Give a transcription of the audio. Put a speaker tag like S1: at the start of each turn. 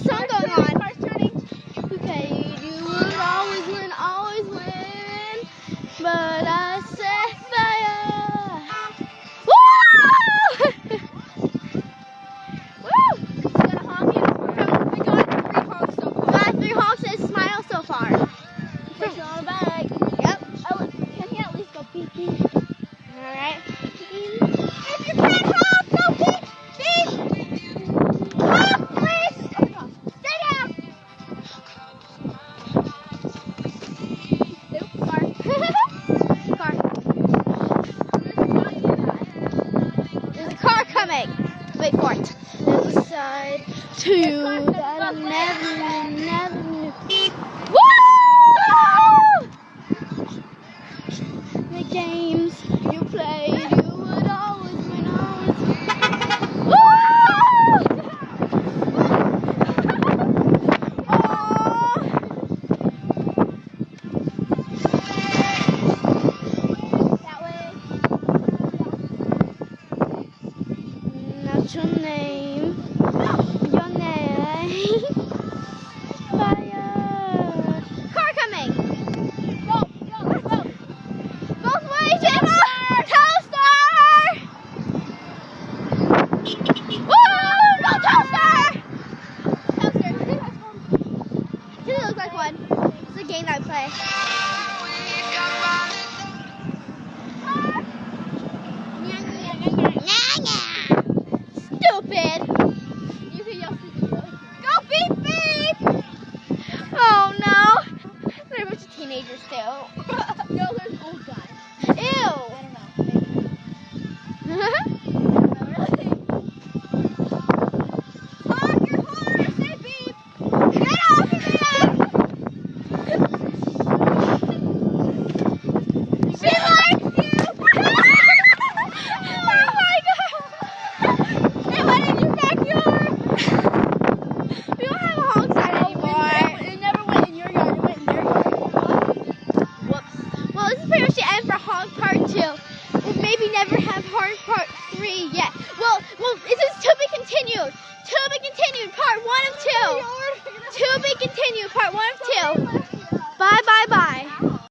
S1: song going on. Who paid you would always win. But I set fire. Woo! Woo!
S2: We got a honk and we got 3 honks so far.
S1: Got 3 honks and a smile so far.
S2: Push on the back.
S1: Yep.
S2: Can he at least go beep beep?
S1: Alright.
S2: If you can't honk, go beep beep. Honk, please. Stay down.
S1: Nope. Car. Car. There's a car coming. Wait for it. There's a side to you that I never knew. Woo! The games you played, you would always win, Woo! Oh!
S2: That way.
S1: Not your name. Your name. Fire. Car coming.
S2: Go, go, go.
S1: Both ways, Emma. Toaster. Woo! No toaster. It looks like one. It's a game I play. Stupid.
S2: You can yell to
S1: Go beep beep. Oh no. They're a bunch of teenagers too.
S2: No, there's old guys.
S1: Ew.
S2: I don't know. Honk your horn, say beep.
S1: Get off of me! She likes you! Oh my god! It went in your backyard! We don't have a honk sign anymore.
S2: It never went in your yard, it went in their yard.
S1: Whoops. Well, this is pretty much the end for Honk Part 2. We'll maybe never have Honk Part 3 yet. Well, this is to be continued.